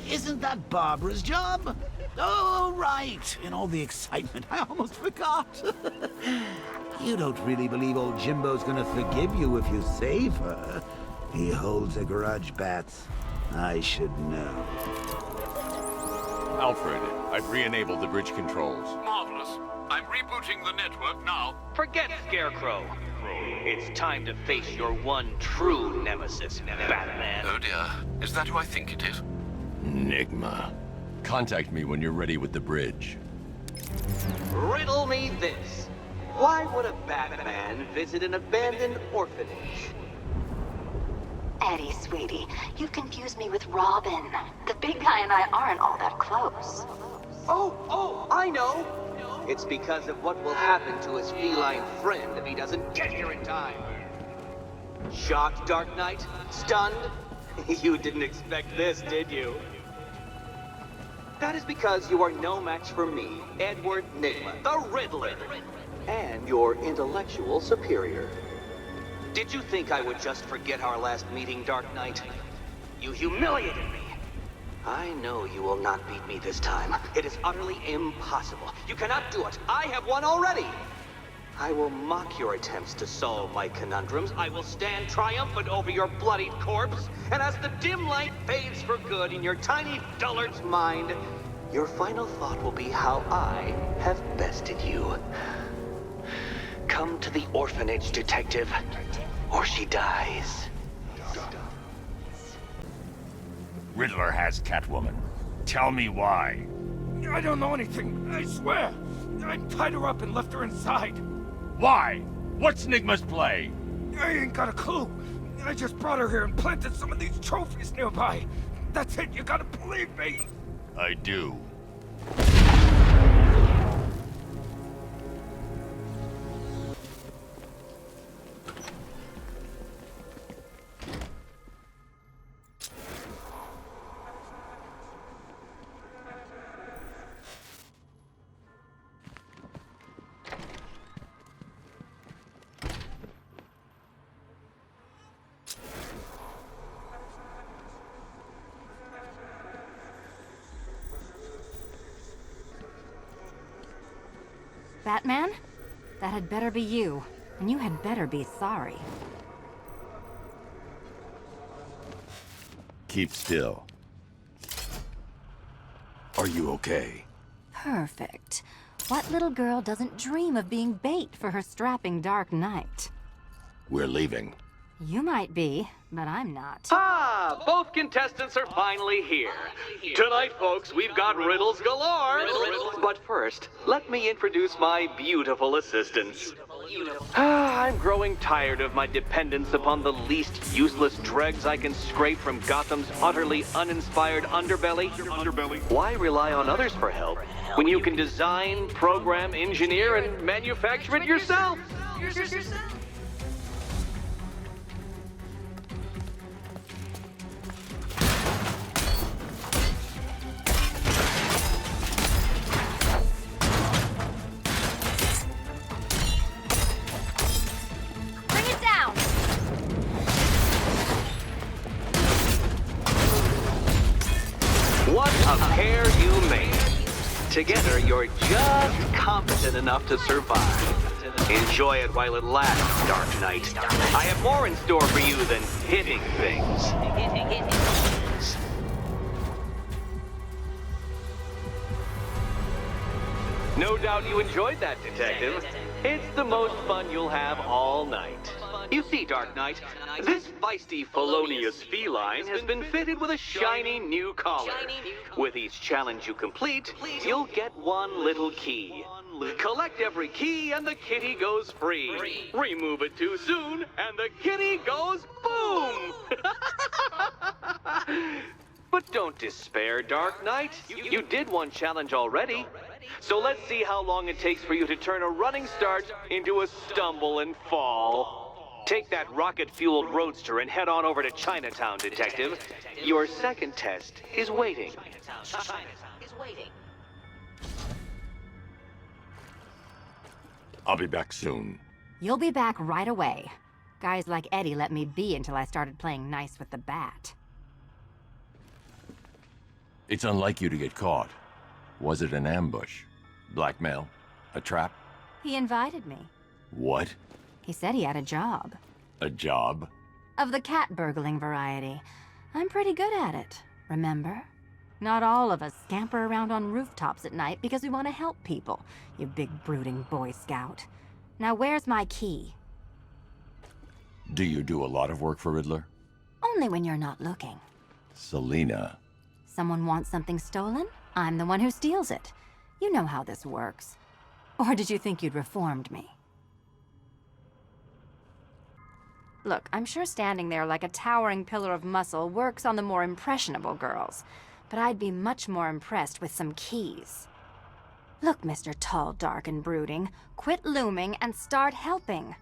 Isn't that Barbara's job? Oh, right. In all the excitement, I almost forgot. You don't really believe old Jimbo's gonna forgive you if you save her. He holds a grudge, Bats. I should know. Alfred, I've re-enabled the bridge controls. Marvelous. I'm rebooting the network now. Forget Scarecrow. It's time to face your one true nemesis, Batman. Oh dear. Is that who I think it is? Enigma. Contact me when you're ready with the bridge. Riddle me this. Why would a Batman visit an abandoned orphanage? Eddie, sweetie, you've confused me with Robin. The big guy and I aren't all that close. Oh, I know. It's because of what will happen to his feline friend if he doesn't get here in time. Shocked, Dark Knight? Stunned? You didn't expect this, did you? That is because you are no match for me, Edward Nygma, the Riddler, and your intellectual superior. Did you think I would just forget our last meeting, Dark Knight? You humiliated me. I know you will not beat me this time. It is utterly impossible. You cannot do it. I have won already. I will mock your attempts to solve my conundrums. I will stand triumphant over your bloodied corpse. And as the dim light fades for good in your tiny dullard's mind, your final thought will be how I have bested you. Come to the orphanage, detective, or she dies. Riddler has Catwoman. Tell me why. I don't know anything, I swear. I tied her up and left her inside. Why? What's Nygma's play? I ain't got a clue. I just brought her here and planted some of these trophies nearby. That's it, you gotta believe me. I do. Batman? That had better be you. And you had better be sorry. Keep still. Are you okay? Perfect. What little girl doesn't dream of being bait for her strapping Dark Knight? We're leaving. You might be, but I'm not. Ah, both contestants are finally here. Tonight, folks, we've got riddles galore. But first, let me introduce my beautiful assistants. I'm growing tired of my dependence upon the least useless dregs I can scrape from Gotham's utterly uninspired underbelly. Why rely on others for help when you can design, program, engineer, and manufacture it yourself? What a pair you made. Together, you're just competent enough to survive. Enjoy it while it lasts, Dark Knight. I have more in store for you than hitting things. No doubt you enjoyed that, Detective. It's the most fun you'll have all night. You see, Dark Knight, this feisty, felonious feline has been fitted with a shiny new collar. With each challenge you complete, you'll get one little key. Collect every key and the kitty goes free. Remove it too soon and the kitty goes boom! But don't despair, Dark Knight. You did one challenge already. So let's see how long it takes for you to turn a running start into a stumble and fall. Take that rocket-fueled roadster and head on over to Chinatown, Detective. Your second test is waiting. I'll be back soon. You'll be back right away. Guys like Eddie let me be until I started playing nice with the bat. It's unlike you to get caught. Was it an ambush? Blackmail? A trap? He invited me. What? He said he had a job. A job? Of the cat burgling variety. I'm pretty good at it, remember? Not all of us scamper around on rooftops at night because we want to help people, you big brooding Boy Scout. Now where's my key? Do you do a lot of work for Riddler? Only when you're not looking. Selina. Someone wants something stolen? I'm the one who steals it. You know how this works. Or did you think you'd reformed me? Look, I'm sure standing there like a towering pillar of muscle works on the more impressionable girls, but I'd be much more impressed with some keys. Look, Mr. Tall, Dark, and Brooding, quit looming and start helping.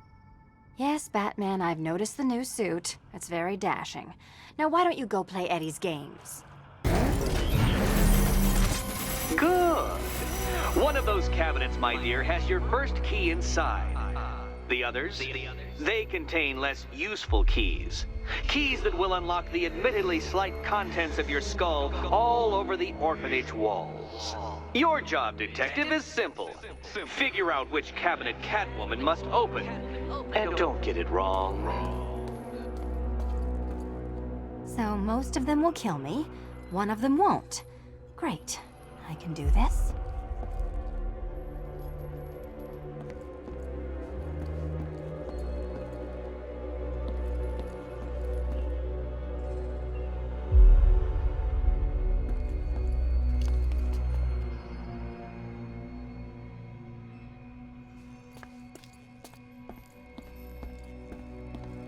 Yes, Batman, I've noticed the new suit. It's very dashing. Now why don't you go play Eddie's games? Good. One of those cabinets, my dear, has your first key inside. The others, they contain less useful keys. Keys that will unlock the admittedly slight contents of your skull all over the orphanage walls. Your job, detective, is simple. Figure out which cabinet Catwoman must open. And don't get it wrong. So most of them will kill me, one of them won't. Great. I can do this.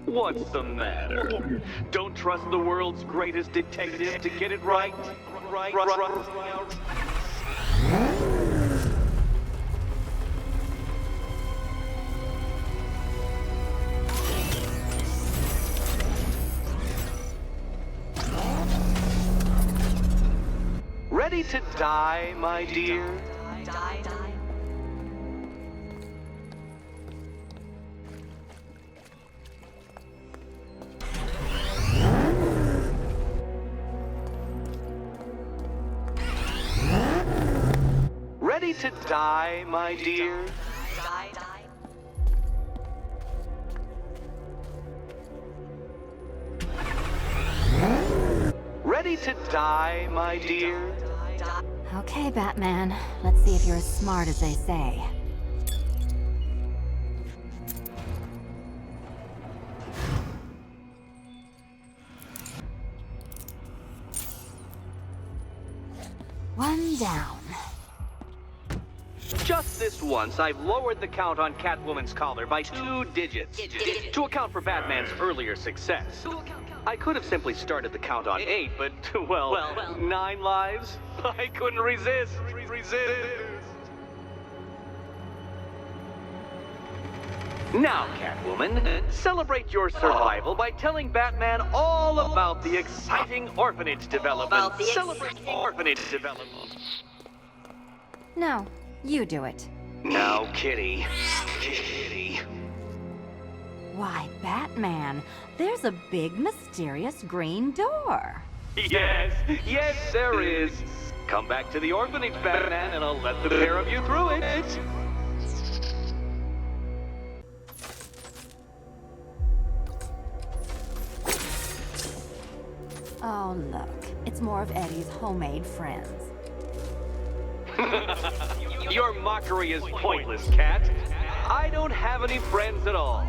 What's the matter? Don't trust the world's greatest detective to get it right? Ready to die, my dear? Ready to die, my dear? Ready to die, my dear? Okay, Batman. Let's see if you're as smart as they say. One down. Just this once, I've lowered the count on Catwoman's collar by 2 digits to account for Batman's earlier success. I could have simply started the count on 8, but, well, 9 lives? I couldn't resist. Now, Catwoman, celebrate your survival by telling Batman all about the exciting orphanage development. Celebrate orphanage development. No, you do it. Now, Kitty. Kitty. Why, Batman, there's a big, mysterious green door. Yes, there is. Come back to the orphanage, Batman, and I'll let the pair of you through it. Oh, look. It's more of Eddie's homemade friends. Your mockery is pointless, Cat. I don't have any friends at all.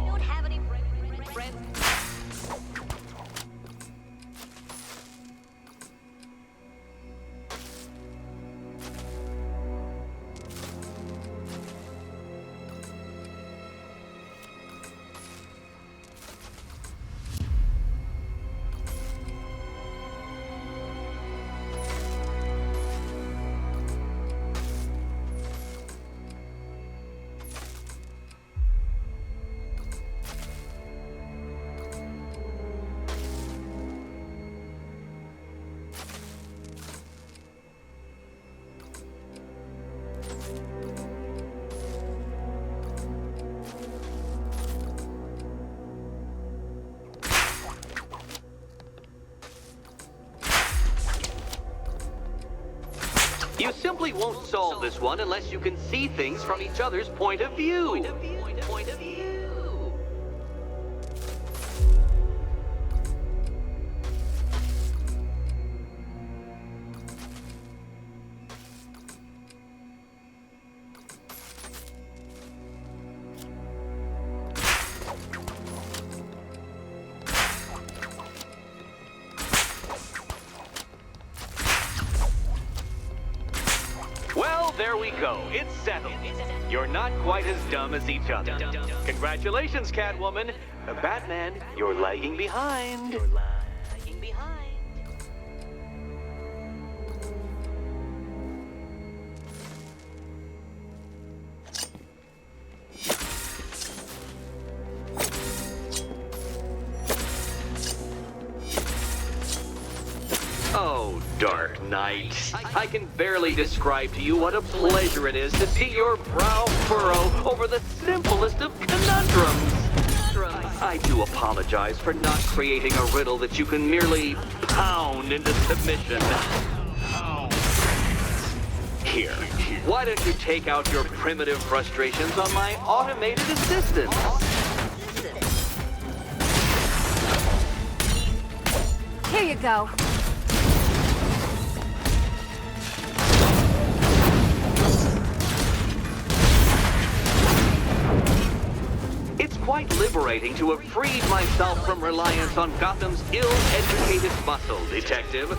simply won't solve this one unless you can see things from each other's point of view. Point of view. Well, there we go. It's settled. You're not quite as dumb as each other. Congratulations, Catwoman. Batman, you're lagging behind. Oh, Dark Knight. I can barely describe to you what a pleasure it is to see your brow furrow over the simplest of conundrums. I do apologize for not creating a riddle that you can merely pound into submission. Here, why don't you take out your primitive frustrations on my automated assistant? Here you go. It's quite liberating to have freed myself from reliance on Gotham's ill-educated muscle, Detective.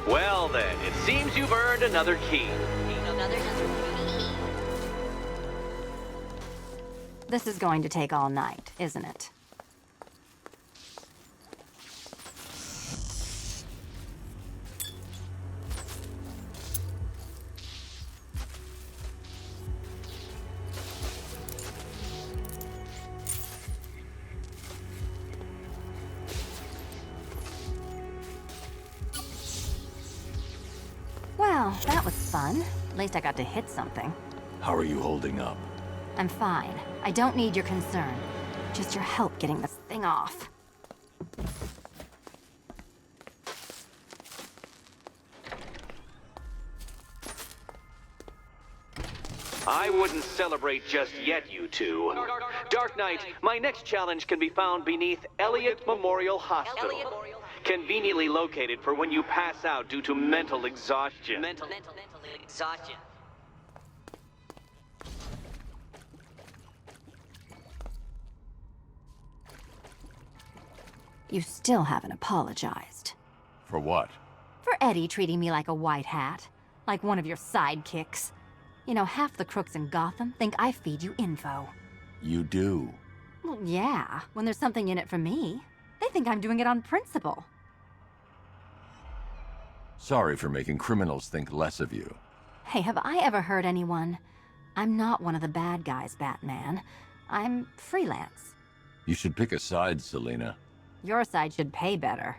Well then, it seems you've earned another key. This is going to take all night, isn't it? Well, that was fun. At least I got to hit something. How are you holding up? I'm fine. I don't need your concern. Just your help getting this thing off. I wouldn't celebrate just yet, you two. Dark Knight, my next challenge can be found beneath Elliott Memorial Hospital. Conveniently located for when you pass out due to mental exhaustion. Mental exhaustion. You still haven't apologized. For what? For Eddie treating me like a white hat. Like one of your sidekicks. You know, half the crooks in Gotham think I feed you info. You do. Well, yeah, when there's something in it for me. They think I'm doing it on principle. Sorry for making criminals think less of you. Hey, have I ever hurt anyone? I'm not one of the bad guys, Batman. I'm freelance. You should pick a side, Selina. Your side should pay better.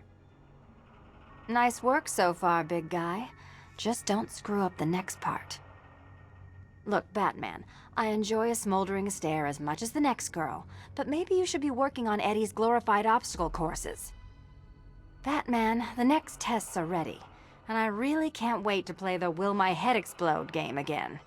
Nice work so far, big guy. Just don't screw up the next part. Look, Batman, I enjoy a smoldering stare as much as the next girl, but maybe you should be working on Eddie's glorified obstacle courses. Batman, the next tests are ready, and I really can't wait to play the Will My Head Explode game again.